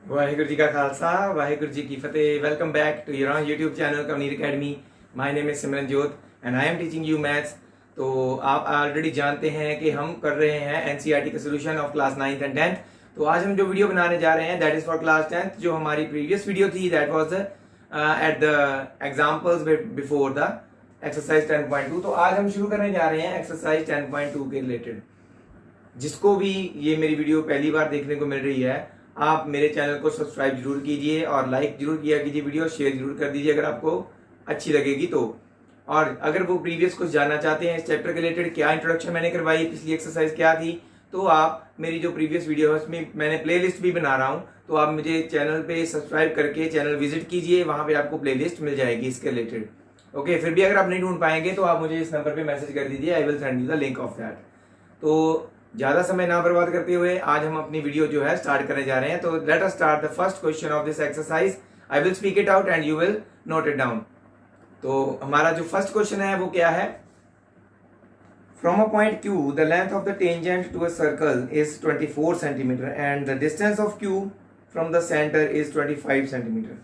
वाहिगुरु जी का खालसा वाहिगुरु जी की फतेह। Welcome back to your YouTube channel Kavneer academy. My name is Simranjot and I am teaching you maths. तो आप already जानते हैं कि हम कर रहे हैं एनसीईआरटी का solution of class 9th and 10th। तो आज हम जो वीडियो बनाने जा रहे हैं that is for class 10th। जो हमारी प्रीवियस वीडियो थी that was at the examples before the exercise 10.2। तो आज हम शुरू करने जा रहे हैं एक्सरसाइज 10.2 के रिलेटेड। जिसको भी ये मेरी वीडियो पहली बार देखने को मिल रही है, आप मेरे चैनल को सब्सक्राइब जरूर कीजिए और लाइक जरूर किया कीजिए, वीडियो शेयर जरूर कर दीजिए अगर आपको अच्छी लगेगी तो। और अगर वो प्रीवियस कुछ जानना चाहते हैं इस चैप्टर के रिलेटेड, क्या इंट्रोडक्शन मैंने करवाई, पिछली एक्सरसाइज क्या थी, तो आप मेरी जो प्रीवियस वीडियो है उसमें मैंने प्लेलिस्ट भी बना रहा हूँ। तो आप मुझे चैनल पे सब्सक्राइब करके चैनल विजिट कीजिए, वहां पे आपको प्लेलिस्ट मिल जाएगी इसके रिलेटेड। ओके, फिर भी अगर आप नहीं ढूंढ पाएंगे तो आप मुझे इस नंबर पे मैसेज कर दीजिए, I will send you the link of that. तो ज्यादा समय ना बर्बाद करते हुए आज हम अपनी वीडियो जो है स्टार्ट करने जा रहे हैं। तो let us start the first question of this exercise. I will speak it out and you will note it down. तो हमारा जो फर्स्ट क्वेश्चन है वो क्या है? From a point Q the length of the tangent to a circle is 24 centimetre and the distance of Q from the centre is 25 centimetre.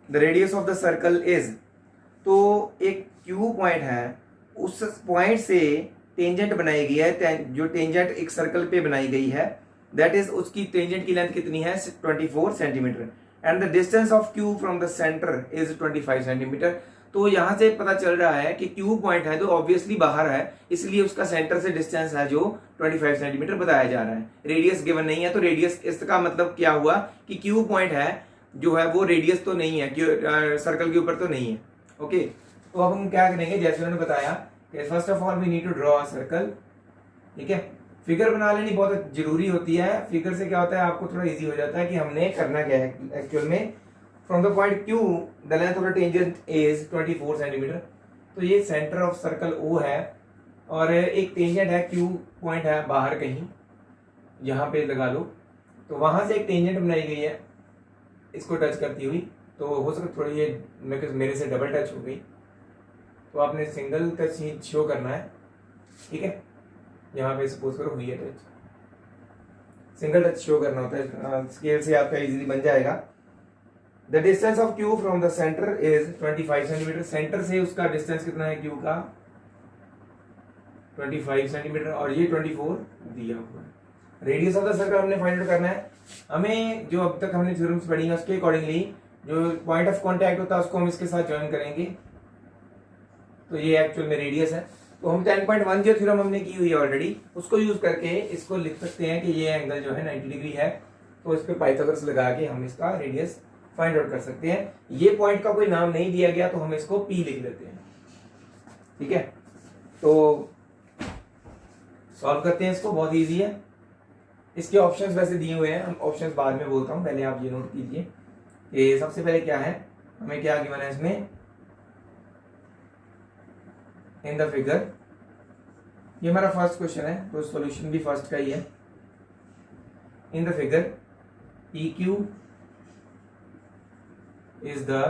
The radius of the circle is. तो एक Q point है, उस point से tangent बनाई गई है, जो tangent एक सर्कल पे बनाई गई है, दैट इज उसकी टेंजेंट की लेंथ कितनी है? 24 centimetre and the distance of Q from the centre is 25 centimetre. तो यहां से पता चल रहा है कि Q पॉइंट है तो ऑब्वियसली बाहर है, इसलिए उसका सेंटर से डिस्टेंस है जो 25 सेंटीमीटर बताया जा रहा है। रेडियस गिवन नहीं है, तो रेडियस इसका मतलब क्या हुआ कि Q पॉइंट है जो है वो रेडियस तो नहीं है, सर्कल के ऊपर तो नहीं है। ओके, तो अब हम क्या करेंगे, जैसे उन्होंने बताया कि first of all we need to draw a circle. ठीक है, फिगर बना लेनी बहुत जरूरी होती है। फिगर से क्या होता है, आपको थोड़ा इजी हो जाता है कि हमने करना क्या है एक्चुअल में। From the point Q the length of the tangent is 24 centimetre. तो ये सेंटर ऑफ सर्कल O है और एक टेंजेंट है, Q पॉइंट है बाहर कहीं, यहाँ पे लगा लो। तो वहां से एक टेंजेंट बनाई गई है इसको टच करती हुई। तो हो सकता थोड़ी ये मेरे से डबल टच हो गई, तो आपने सिंगल टच ही शो करना है। ठीक है, यहाँ पे सपोज करो हुई है टच, सिंगल टच शो करना होता है, स्केल से आपका इजीली बन जाएगा। The distance of Q from the centre is 25 centimetre. Centre से उसका डिस्टेंस कितना है Q का? 25 सेंटीमीटर और ये 24 दिया हुआ है। रेडियस ऑफ द सर्कल हमने फाइंड आउट करना है। हमें जो अब तक हमने थ्योरम्स पढ़ी है उसके अकॉर्डिंगली जो पॉइंट ऑफ कॉन्टैक्ट होता है उसको हम इसके साथ ज्वाइन करेंगे। तो ये एक्चुअल में रेडियस है। तो हम 10.1 जो थ्योरम हमने की हुई है ऑलरेडी, उसको यूज करके इसको लिख सकते हैं कि ये एंगल जो है 90 डिग्री है। तो इस पे पाइथागोरस लगा के हम इसका रेडियस फाइंड आउट कर सकते हैं। ये पॉइंट का कोई नाम नहीं दिया गया तो हम इसको P लिख लेते हैं। ठीक है, तो सॉल्व करते हैं इसको, बहुत ईजी है। इसके ऑप्शंस वैसे दिए हुए हैं, हम ऑप्शंस बाद में बोलता हूँ, पहले आप ये नोट कीजिए कि सबसे पहले क्या है, हमें क्या गिवन है इसमें इन द फिगर। ये हमारा फर्स्ट क्वेश्चन है तो सॉल्यूशन भी फर्स्ट का ही है। In the figure PQ is the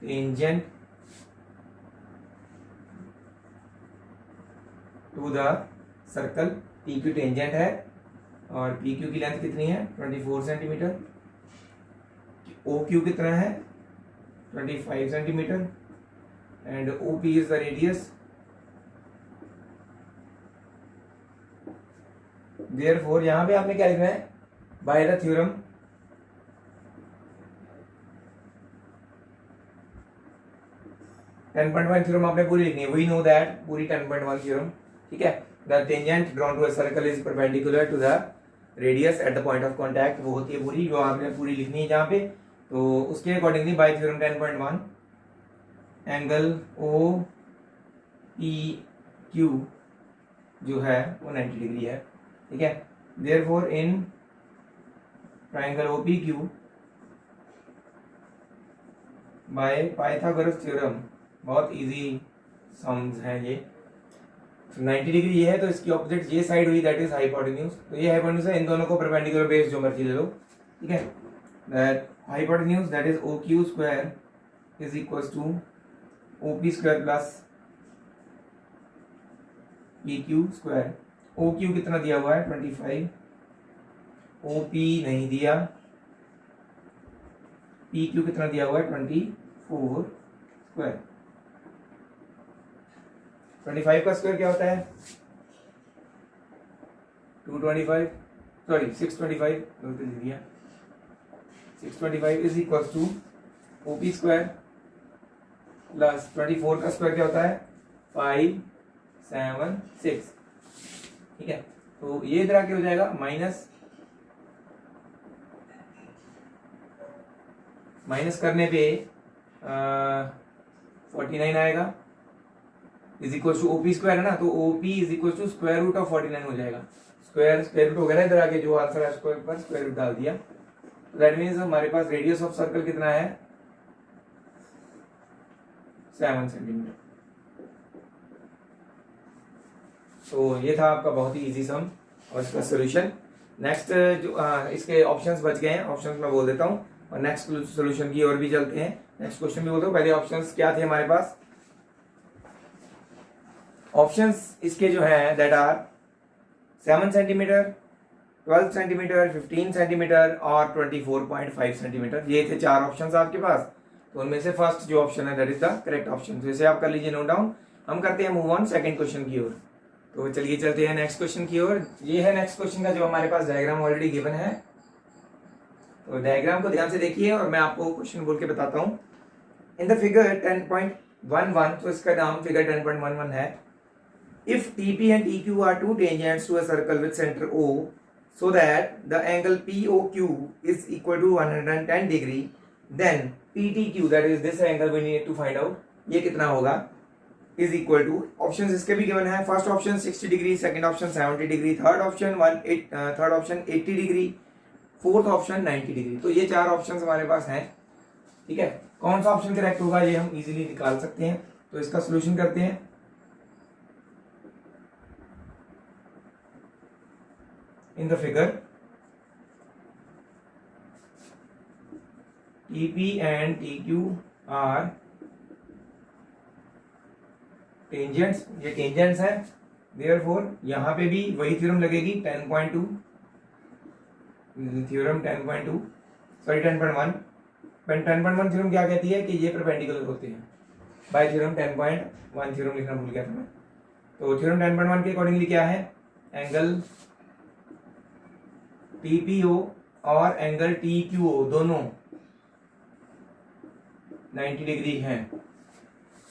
tangent to the circle. PQ tangent है और PQ की लेंथ कितनी है? 24 सेंटीमीटर। OQ कितना है? 25 centimetre and OP is the radius. Therefore यहां पे आपने क्या लिखना है? बाय द थ्योरम थ्योरम आपने पूरी लिखनी है। वी नो दैट पूरी 10.1 थ्योरम। ठीक है, the tangent drawn to a circle is perpendicular to the radius at the point of contact. वो होती है पूरी, जो आपने पूरी लिखनी है जहां पे। तो उसके accordingly bye theorem 10.1 angle OPQ जो है वो 90 डिग्री है। ठीक है, therefore in triangle OPQ by Pythagoras theorem, बहुत इजी सम्स हैं ये। 90 डिग्री ये है तो इसकी ऑपोजिट ये साइड हुई, दैट इज हाइपोटेन्यूज। तो ये हाइपोटेन्यूज है, इन दोनों को परपेंडिकुलर बेस जो मर्जी ले लो। ठीक है, that hypotenuse that is OQ square is equals to OP square plus PQ square. OQ कितना दिया हुआ है? 25 ओ पी नहीं दिया, पी क्यू कितना दिया हुआ है 24 स्क्वायर। 25 का स्क्वायर क्या होता है 225, सॉरी 625, गलती लिख दिया। 625 is equal to O P square plus 24 का स्क्वायर क्या होता है 576। ठीक है, तो ये इधर आके हो जाएगा माइनस करने पे 49 आएगा, is equal to OP square है ना, तो OP is equal to square root of 49 हो जाएगा। स्क्वायर रूट हो गया ना, इधर आके जो आंसर है स्क्वायर पर स्क्वायर रूट डाल दिया। दैट मीन्स हमारे पास रेडियस ऑफ सर्कल कितना है 7 सेंटीमीटर। तो ये था आपका बहुत ही इजी सम और इसका सोल्यूशन। नेक्स्ट जो इसके ऑप्शंस बच गए हैं, ऑप्शंस मैं बोल देता हूँ और नेक्स्ट सोल्यूशन की ओर भी चलते हैं। नेक्स्ट क्वेश्चन भी बोलता हूँ। पहले ऑप्शंस क्या थे हमारे पास, ऑप्शंस इसके जो हैं that are 7 centimetre, 12 centimetre, 15 centimetre और 24.5 सेंटीमीटर। ये थे 4 ऑप्शंस आपके पास। तो उनमें से फर्स्ट जो ऑप्शन है that is the correct option. तो इसे आप कर लीजिए नोट डाउन। हम करते हैं मूव ऑन सेकंड क्वेश्चन की ओर। तो चलिए चलते हैं नेक्स्ट क्वेश्चन की ओर। ये है नेक्स्ट क्वेश्चन का जो हमारे पास डायग्राम ऑलरेडी गिवन है। तो डायग्राम को ध्यान से देखिए और मैं आपको क्वेश्चन बोल के बताता हूँ। इन द फिगर 10.11, तो इसका नाम फिगर 10.11 है। If TP and TQ are two tangents to a circle with center O, so that the angle POQ is equal to 110 degree, then PTQ, that is this angle we need to find out, ये कितना होगा, is equal to, options इसके भी given है। First option 60 degree, second option 70 degree, third option 80 degree, fourth option 90 degree. तो ये 4 option हमारे पास हैं। ठीक है, कौन सा ऑप्शन करेक्ट होगा ये हम इजीली निकाल सकते हैं। तो इसका सोल्यूशन करते हैं। In the figure, TP and TQ are tangents, ये tangents है। Therefore यहाँ पे भी वही थ्योरम लगेगी 10.2, थ्योरम 10.2 सॉरी 10.1। 10.1 थ्योरम क्या कहती है कि ये परपेंडिकुलर होते हैं। बाय थ्योरम 10.1 थ्योरम लिखना भूल गया था मैं। तो थ्योरम 10.1 के अकॉर्डिंगली क्या है, एंगल TPO और एंगल TQO दोनों 90 डिग्री हैं।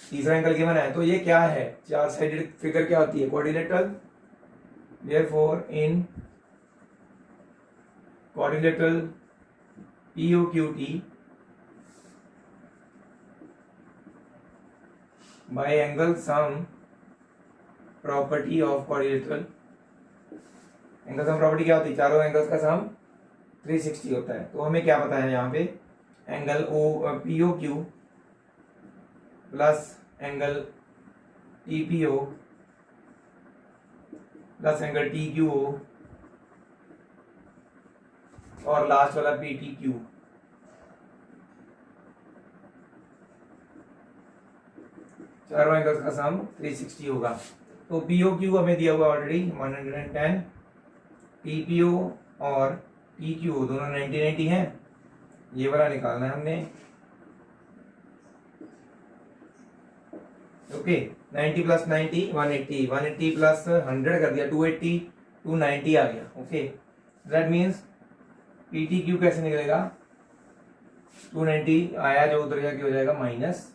तीसरा एंगल गिवन है। तो ये क्या है, 4 साइडेड फिगर क्या होती है, quadrilateral. Therefore in quadrilateral POQT bye angle sum property of quadrilateral. Angle sum property क्या होती है, चारों एंगल्स का सम 360 होता है। तो हमें क्या पता है यहाँ पे, angle POQ plus angle TPO plus angle TQO और लास्ट वाला PTQ। चारों एंगल्स का सम 360 होगा। तो POQ हमें दिया हुआ ऑलरेडी 110, TPO और TQO दोनों 90 हैं। ये वाला निकालना है हमने। ओके, 90 प्लस 90 180, 180 प्लस 100 कर दिया 280, 290 आ गया। ओके, दैट मीन्स PTQ कैसे निकलेगा, 290 आया जो उधर जाके हो जाएगा माइनस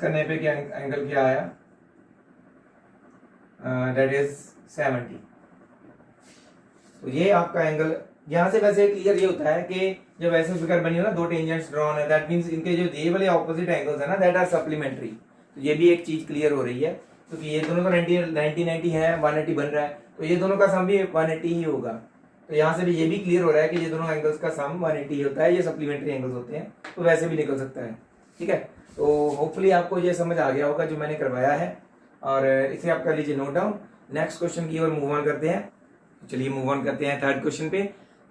करने पे क्या एंगल क्या आया, दैट इज 70। तो ये आपका एंगल यहाँ से वैसे क्लियर ये होता है कि जब ऐसे फिगर बनी हो ना, 2 टेंजेंट्स ड्रॉन है, दैट मींस इनके जो ये वाले ऑपोजिट एंगल्स है ना, दैट आर सप्लीमेंट्री। तो ये भी एक चीज क्लियर हो रही है, क्योंकि ये दोनों तो 90 है, 180 बन रहा है, तो ये दोनों का सम भी 180 ही होगा। तो यहाँ से भी ये भी क्लियर हो रहा है कि ये दोनों एंगल्स का सम 180 होता है, ये सप्लीमेंट्री एंगल्स होते हैं, तो वैसे भी निकल सकता है। ठीक है, तो होपफुली आपको ये समझ आ गया होगा जो मैंने करवाया है, और इसे आप कर लीजिए नोट डाउन। नेक्स्ट क्वेश्चन की ओर मूव ऑन करते हैं। चलिए मूव ऑन करते हैं थर्ड क्वेश्चन पे।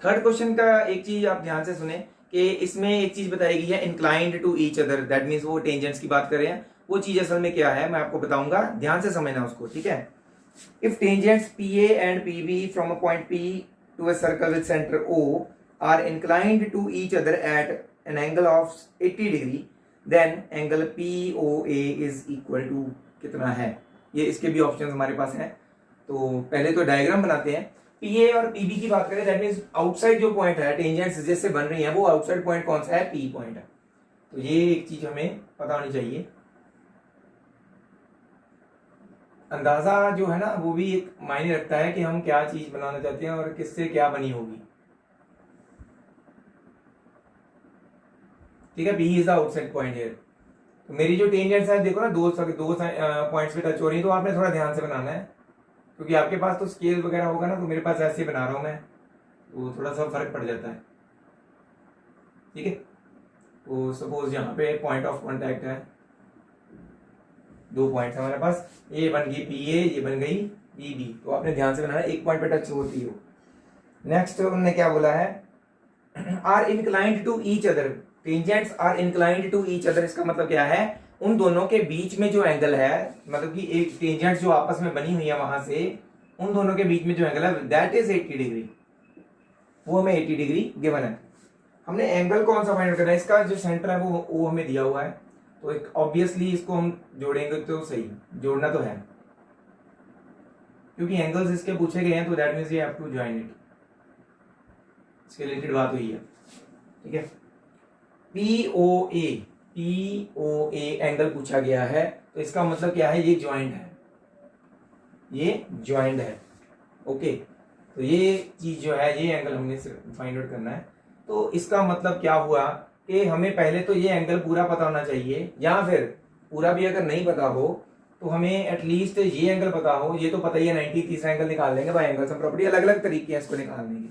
थर्ड क्वेश्चन का एक चीज आप ध्यान से सुने कि इसमें एक चीज बताई गई है, inclined to each other, that means वो टेंजेंट्स की बात कर रहे हैं। वो चीज असल में क्या है मैं आपको बताऊंगा, ध्यान से समझना उसको। ठीक है, if tangents PA and PB from a point P to a circle with centre O are inclined to each other at an angle of 80 degree then angle POA is equal to कितना है। ये इसके भी option हमारे पास हैं। तो पहले तो डायग्राम बनाते हैं। PA और PB की बात करें, दैट मींस आउटसाइड जो पॉइंट है टेंजेंट्स जैसे बन रही है वो आउटसाइड पॉइंट कौन सा है, P पॉइंट है। तो ये एक चीज हमें पता होनी चाहिए। अंदाजा जो है ना वो भी एक मायने रखता है कि हम क्या चीज बनाना चाहते हैं और किससे क्या बनी होगी। ठीक है, B is the outside point here. तो मेरी जो टेंजेंट्स है देखो ना, दो पॉइंट्स पे टच हो रही है, तो आपने थोड़ा ध्यान से बनाना है क्योंकि आपके पास तो स्केल वगैरह होगा ना, तो मेरे पास ऐसे बना रहा हूं मैं, तो थोड़ा सा फर्क पड़ जाता है। ठीक है, तो सपोज यहाँ पे पॉइंट ऑफ कांटेक्ट है, दो पॉइंट्स हमारे पास, ये बन गई PA, ये बन गई PB। तो आपने ध्यान से बनाना, एक पॉइंट पे टच होती हो। नेक्स्ट उन्होंने क्या बोला है, are inclined to each other, tangents are inclined to each other. इसका मतलब क्या है, उन दोनों के बीच में जो एंगल है, मतलब कि एक टेंजेंट्स जो आपस में बनी हुई है वहां से उन दोनों के बीच में जो एंगल है दैट इज 80 डिग्री, वो हमें 80 डिग्री गिवन है। हमने एंगल कौन सा फाइंड आउट करना है, इसका जो सेंटर है वो हमें दिया हुआ है, तो एक ऑब्वियसली इसको हम जोड़ेंगे तो सही, जोड़ना तो है क्योंकि एंगल्स इसके पूछे गए हैं, तो that means you have to join it, इसके रिलेटेड बात हुई है। ठीक है, POA एंगल पूछा गया है, तो इसका मतलब क्या है, ये ज्वाइंट है, ये ज्वाइंट है। ओके, तो ये चीज जो है, ये एंगल हमने फाइंड आउट करना है। तो इसका मतलब क्या हुआ कि हमें पहले तो ये एंगल पूरा पता होना चाहिए, या फिर पूरा भी अगर नहीं पता हो तो हमें एटलीस्ट ये एंगल पता हो। ये तो पता ही है 90, तीसरा एंगल निकाल लेंगे बाय एंगल्स एंड प्रॉपर्टी, अलग अलग तरीके हैं इसको निकालने के,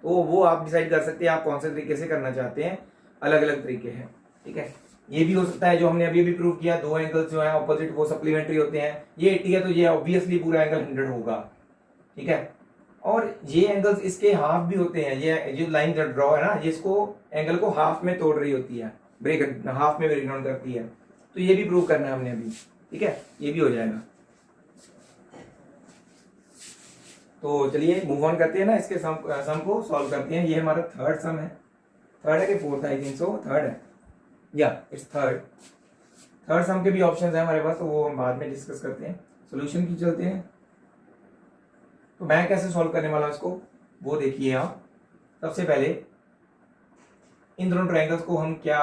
तो वो आप डिसाइड कर सकते हैं आप कौन से तरीके से करना चाहते हैं, अलग अलग तरीके हैं। ठीक है, ये भी हो सकता है जो हमने अभी प्रूव किया, दो एंगल्स जो है ऑपोजिट वो सप्लीमेंट्री होते हैं, ये 80 है तो ये ऑब्वियसली पूरा एंगल 100 होगा। ठीक है, और ये एंगल्स इसके हाफ भी होते हैं, ये जो लाइन ड्रॉ है ना, ये इसको एंगल को हाफ में तोड़ रही होती है, ब्रेक हाफ में ब्रेक डाउन करती है, तो ये भी प्रूव करना है हमने अभी। ठीक है, ये भी हो जाएगा। तो चलिए मूव ऑन करते हैं ना, इसके सम को सॉल्व करते हैं। ये हमारा थर्ड सम है, थर्ड है कि fourth, I think so third है, या इट्स थर्ड सम के भी ऑप्शंस हैं हमारे पास, तो वो हम बाद में डिस्कस करते हैं। सॉल्यूशन की चलते हैं, तो मैं कैसे सॉल्व करने वाला हूं इसको वो देखिए आप। सबसे पहले इन दोनों ट्रायंगल्स को हम क्या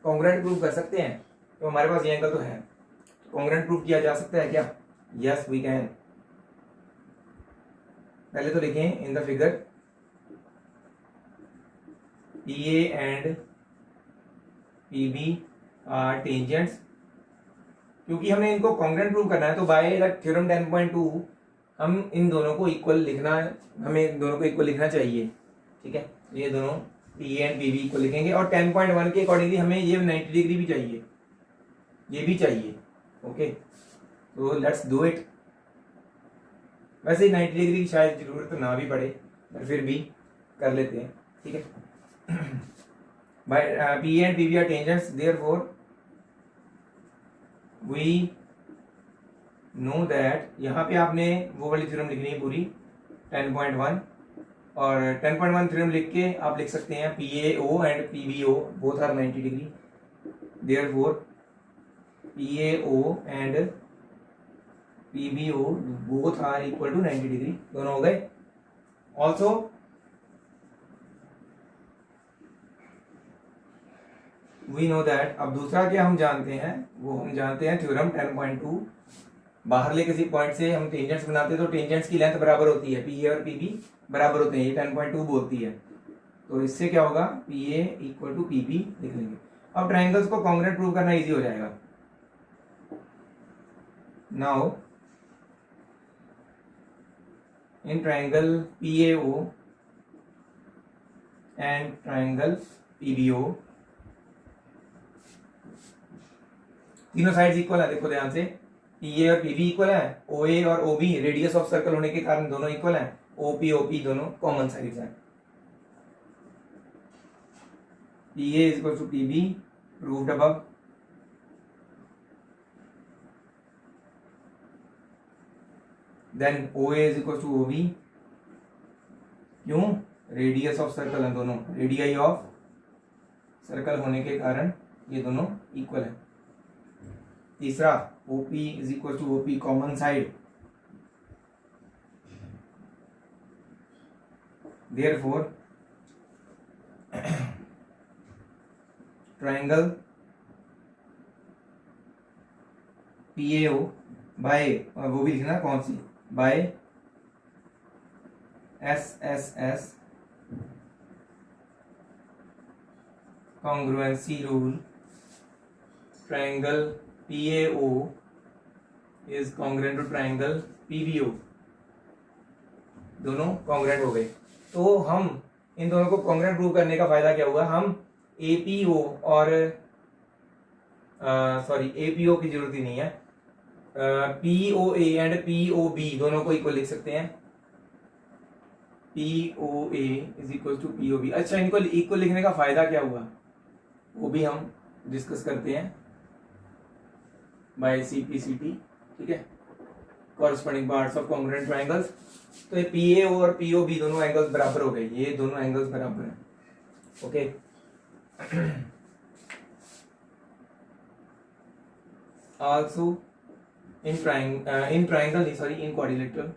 कॉन्ग्रुएंट प्रूव कर सकते हैं, तो हमारे पास ये एंगल तो है, कॉन्ग्रुएंट प्रूव किया जा सकता है क्या, यस वी कैन। पहले तो लिखें in the figure PA and PB are tangents, क्योंकि हमने इनको कॉन्ग्रुएंट प्रूव करना है, तो बाय द थ्योरम 10.2 हम इन दोनों को इक्वल लिखना, हमें इन दोनों को इक्वल लिखना चाहिए। ठीक है, ये दोनों PA एंड PB इक्वल लिखेंगे, और 10.1 के अकॉर्डिंगली हमें ये 90 डिग्री भी चाहिए, ये भी चाहिए। ओके, तो लेट्स डू इट। वैसे 90 डिग्री की शायद जरूरत ना भी पड़े, पर फिर भी कर लेते हैं। ठीक है, by PA and PB are tangents, therefore we know that, यहाँ पे आपने वो वाली थ्योरम लिखनी है पूरी 10.1, और 10.1 थ्योरम लिख के आप लिख सकते हैं PAO and PBO both are 90 degree, therefore PAO and PBO both are equal to 90 degree, दोनों हो गए। ऑल्सो वी नो दैट, अब दूसरा क्या हम जानते हैं, वो हम जानते हैं थ्योरम 10.2, बाहरले किसी पॉइंट से हम टेंजेंट्स बनाते हैं तो टेंजेंट्स की लेंथ बराबर होती है, PA और PB बराबर होते हैं, ये 10.2 बोलती है। तो इससे क्या होगा, PA इक्वल टू PB लिख लेंगे। अब ट्रायंगल्स को कॉन्ग्रुएंट प्रूव करना इजी हो जाएगा। Now in triangle PAO and triangle PBO, तीनों साइड्स इक्वल है, देखो ध्यान से, PA और PB इक्वल है, OA और OB रेडियस ऑफ सर्कल होने के कारण दोनों इक्वल हैं, OP दोनों कॉमन साइड्स हैं। PA is equal to PB proved above. Then O A is equal to O B. क्यों? रेडियस ऑफ सर्कल है दोनों, रेडियाई ऑफ सर्कल होने के कारण ये दोनों इक्वल है। तीसरा OP is equal to OP common side, therefore triangle PAO by, वो भी लिखना कौन सी, by SSS congruency rule, triangle PAO is congruent to triangle PBO, दोनों कॉन्ग्रुएंट हो गए। तो हम इन दोनों को कॉन्ग्रुएंट प्रूव करने का फायदा क्या हुआ, हम APO और APO की जरूरत ही नहीं है, POA एंड POB दोनों को इक्वल लिख सकते हैं। POA is equal to POB। अच्छा, इनको इक्वल लिखने का फायदा क्या हुआ वो भी हम डिस्कस करते हैं बाय CPCT, ठीक है, corresponding parts of congruent triangles. तो ये PAO और POB दोनों एंगल्स बराबर हो गए, ये दोनों एंगल्स बराबर हैं, okay. Also in quadrilateral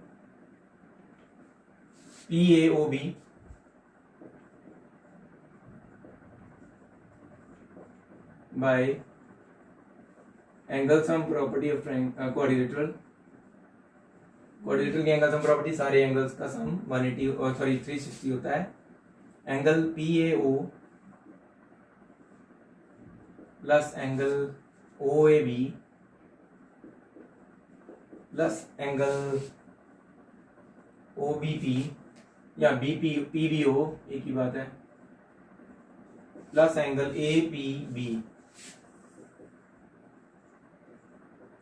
PAOB by angle sum property of quadrilateral की एंगल सम प्रॉपर्टी, सारे एंगल्स का सम 180 और 360 होता है। Angle PAO plus angle OAB plus angle OBP या PBO एक ही बात है, प्लस एंगल APB,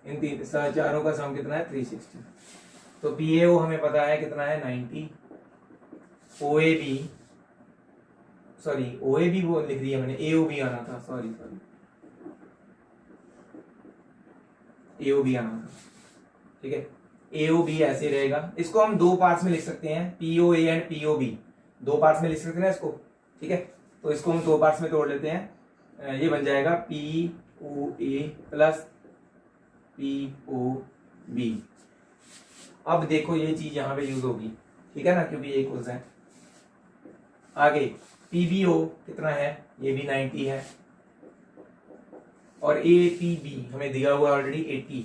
इन तीन चारों का सम कितना है 360। तो PAO हमें पता है कितना है 90, OAB वो लिख दिया मैंने, AOB आना था, सॉरी AOB आना था, ठीक है। AOB ऐसे रहेगा, इसको हम दो पार्ट्स में लिख सकते हैं, POA एंड POB दो पार्ट्स में लिख सकते हैं ना इसको, ठीक है। तो इसको हम दो पार्ट्स में तोड़ लेते हैं, ये बन जाएगा POA प्लस POB। अब देखो ये चीज यहां पे यूज होगी, ठीक है ना, क्योंकि ये इक्वल्स है। आगे PBO कितना है, ये भी 90 है, और APB हमें दिया हुआ ऑलरेडी 80,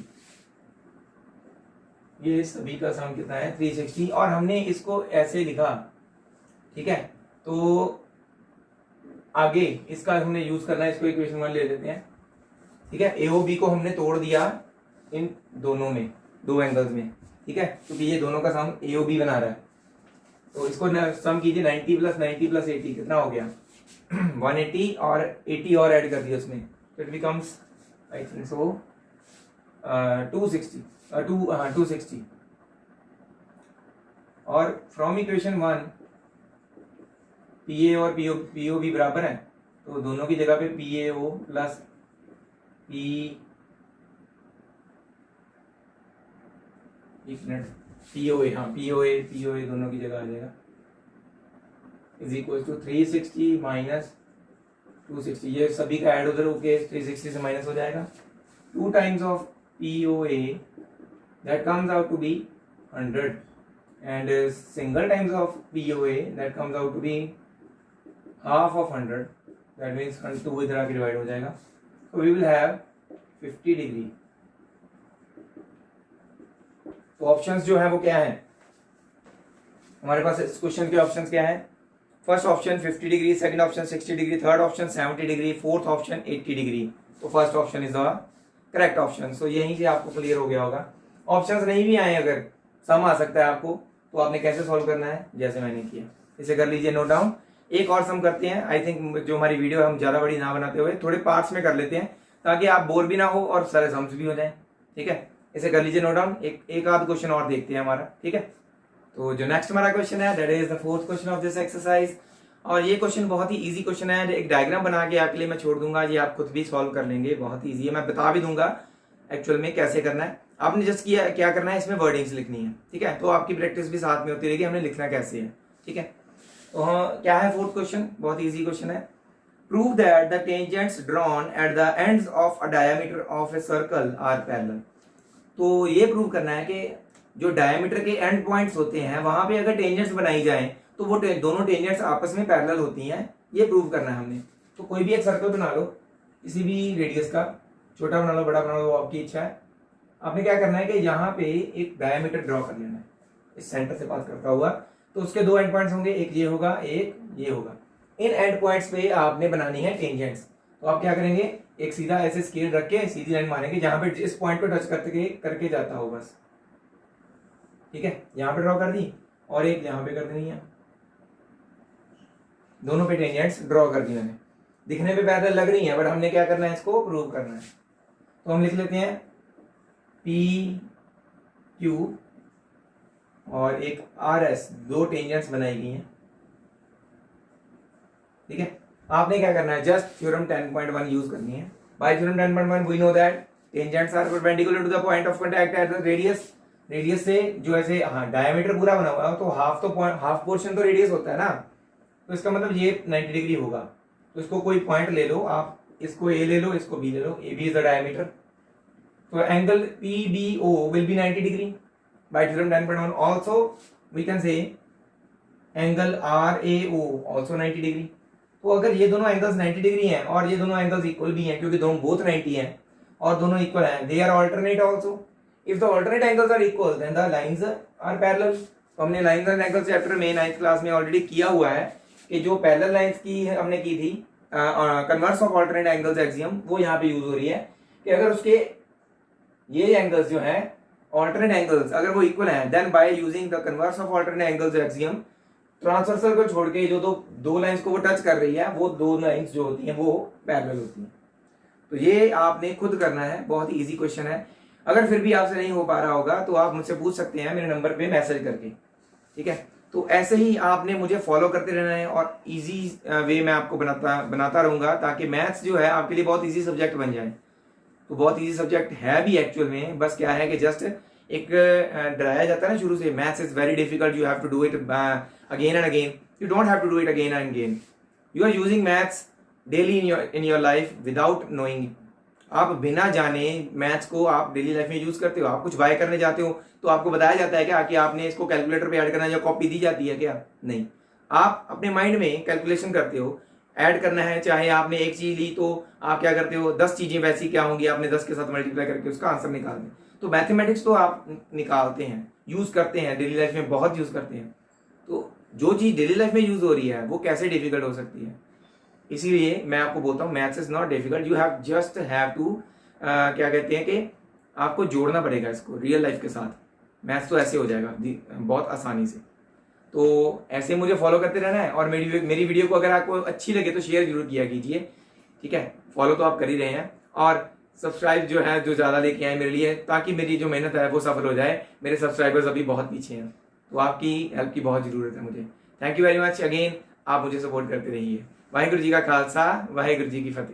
ये सभी का सम कितना है 360, और हमने इसको ऐसे लिखा, ठीक है। तो आगे इसका हमने यूज करना है, इसको इक्वेशन 1 ले लेते हैं, ठीक है। AOB को हमने तोड़ दिया इन दोनों में, दो एंगल्स में, ठीक है, क्योंकि ये दोनों का सम AOB बना रहा है। तो इसको सम कीजिए, 90 प्लस 90 प्लस 80 कितना हो गया 180, और 80 और ऐड कर दिया उसमें, तो it becomes I think so 260। और फ्रॉम इक्वेशन 1 PA और POB बराबर है, तो दोनों की जगह पे PAO प्लस POA, हाँ POA दोनों की जगह आ जाएगा, इज इक्वल टू 360 माइनस 260, ये सभी का ऐड उधर होके 360 से माइनस हो जाएगा। 2 times of POA that comes out to be 100, and single times of POA that comes out to be half of 100, that means 2 इधर आके डिवाइड हो जाएगा, so we will have 50 degree. तो ऑप्शंस जो है वो क्या है हमारे पास, इस क्वेश्चन के ऑप्शंस क्या है, first option 50 degree, second option 60 degree, third option 70 degree, fourth option 80 degree. तो first option is the correct option. So यहीं से आपको क्लियर हो गया होगा। ऑप्शंस नहीं भी आए, अगर सम आ सकता है आपको, तो आपने कैसे सॉल्व करना है, जैसे मैंने किया, इसे कर लीजिए नोट डाउन। एक और सम करते हैं, आई थिंक जो हमारी वीडियो है हम ज्यादा बड़ी ना बनाते हुए थोड़े पार्ट्स में कर लेते हैं, ताकि आप बोर भी ना हो और सारे सम्स भी हो जाए, ठीक है। इसे कर लीजिए नोट डाउन। एक आध क्वेश्चन और देखते हैं हमारा, ठीक है। तो जो नेक्स्ट हमारा क्वेश्चन है, that is the fourth question of this exercise, और ये क्वेश्चन बहुत ही इजी क्वेश्चन है। एक डायग्राम बना के आपके लिए मैं छोड़ दूंगा, ये आप खुद भी सॉल्व कर लेंगे, बहुत ही इजी है, मैं बता भी दूंगा एक्चुअल में कैसे करना है। आपने जस्ट क्या करना है, इसमें वर्डिंग्स लिखनी है, ठीक है। तो आपकी प्रैक्टिस भी साथ में होती रहेगी, हमने लिखना कैसे है, ठीक है। तो हाँ, क्या है फोर्थ क्वेश्चन, बहुत इजी क्वेश्चन है। Prove that the tangents drawn at the ends of a diameter of a circle are parallel. तो ये प्रूव करना है कि जो डायमीटर के एंड पॉइंट्स होते हैं वहां पे अगर टेंजेंट्स बनाई जाएं तो वो दोनों टेंजेंट्स आपस में पैरेलल होती हैं, ये प्रूव करना है हमने। तो कोई भी एक सर्कल बना लो, किसी भी रेडियस का, छोटा बना लो बड़ा बना लो, वो आपकी इच्छा है। आपने क्या करना है कि यहाँ पे एक डायमीटर ड्रॉ कर लेना है इस सेंटर से पास करता हुआ। तो उसके दो एंड पॉइंट्स होंगे, एक ये होगा एक ये होगा। इन एंड पॉइंट्स पे आपने बनानी है टेंजेंट्स। तो आप क्या करेंगे, एक सीधा ऐसे स्केल रख के सीधी लाइन मारेंगे जहां पे इस पॉइंट पे टच करके जाता हो बस, ठीक है। यहाँ पे ड्रॉ कर दी और एक यहाँ पे कर देनी है, दोनों पे टेंजेंट्स ड्रॉ कर दी मैंने। दिखने पे पैरेलल लग रही है बट हमने क्या करना है, इसको प्रूव करना है। तो हम लिख लेते हैं पी क्यू और एक आर एस, दो टेंजेंट्स बनाई गई हैं, ठीक है। आपने क्या करना है, जस्ट थ्योरम 10.1 यूज करनी है। By theorem 10.1 we know that tangents are perpendicular to the point of contact at the radius. Radius से जो ऐसे, हाँ, डायमीटर पूरा बना हुआ है तो हाफ पोर्शन तो रेडियस होता है ना, तो इसका मतलब ये 90 डिग्री होगा। तो इसको कोई पॉइंट ले लो आप, इसको ए ले लो, इसको बी ले लो, A B is the diameter. तो angle P B O will be 90 degree by theorem 10.1। Also we can say angle R A O also 90 degree. तो अगर ये दोनों एंगल्स 90 डिग्री हैं और ये दोनों एंगल्स इक्वल भी हैं, क्योंकि दोनों बोथ 90 हैं और दोनों इक्वल हैं, they are alternate also. If the alternate angles are equal then the lines are parallel. तो हमने लाइंस एंड एंगल्स चैप्टर में 9th क्लास में ऑलरेडी किया हुआ है कि जो पैरेलल लाइंस की हमने की थी, converse of alternate angles axiom, वो यहाँ पे यूज हो रही है कि अगर उसके ये एंगल्स जो है ऑल्टरनेट एंगल्स अगर वो इक्वल हैं, then by using the converse of alternate angles axiom, transversal को छोड़ के जो दो लाइंस को वो टच कर रही है, वो दो लाइंस जो होती हैं वो पैरेलल होती हैं। तो ये आपने खुद करना है, बहुत ही इजी क्वेश्चन है। अगर फिर भी आपसे नहीं हो पा रहा होगा तो आप मुझसे पूछ सकते हैं मेरे नंबर पे मैसेज करके, ठीक है। तो ऐसे ही आपने मुझे फॉलो करते रहना है और इजी वे में आपको बनाता रहूंगा ताकि मैथ्स जो है आपके लिए बहुत इजी सब्जेक्ट बन जाए। तो बहुत इजी सब्जेक्ट है भी एक्चुअल में, बस क्या है कि जस्ट एक डराया जाता है ना शुरू से, maths is very difficult, you have to do it again and again. You don't have to do it again and again, you are using maths daily in your life without knowing. आप बिना जाने maths को आप daily life में use करते हो। आप कुछ बाय करने जाते हो तो आपको बताया जाता है क्या कि आपने इसको कैलकुलेटर पे ऐड करना है, या कॉपी दी जाती है क्या? नहीं, आप अपने माइंड में कैलकुलेशन करते हो, ऐड करना है। चाहे आपने एक चीज ली तो आप क्या करते हो, 10 चीजें वैसी क्या होंगी, आपने 10 के साथ मल्टीप्लाई करके उसका आंसर निकाल दें। तो मैथमेटिक्स तो आप निकालते हैं, यूज करते हैं, डेली लाइफ में बहुत यूज करते हैं। तो जो चीज डेली लाइफ में यूज हो रही है वो कैसे डिफिकल्ट हो सकती है? इसीलिए मैं आपको बोलता हूँ maths is not difficult, you have just have to क्या कहते हैं कि आपको जोड़ना पड़ेगा इसको रियल लाइफ के साथ। मैथ्स तो ऐसे हो जाएगा बहुत आसानी से। तो ऐसे मुझे फॉलो करते रहना है और मेरी वीडियो को अगर आपको अच्छी लगे तो शेयर जरूर किया कीजिए, ठीक है। फॉलो तो आप कर ही रहे हैं और सब्सक्राइब जो है जो ज़्यादा लेके आए मेरे लिए, ताकि मेरी जो मेहनत है वो सफल हो जाए। मेरे सब्सक्राइबर्स अभी बहुत पीछे हैं, तो आपकी हेल्प की बहुत ज़रूरत है मुझे। Thank you very much again, आप मुझे सपोर्ट करते रहिए। वाहिगुरु जी का खालसा, वाहिगुरु जी की फतेह।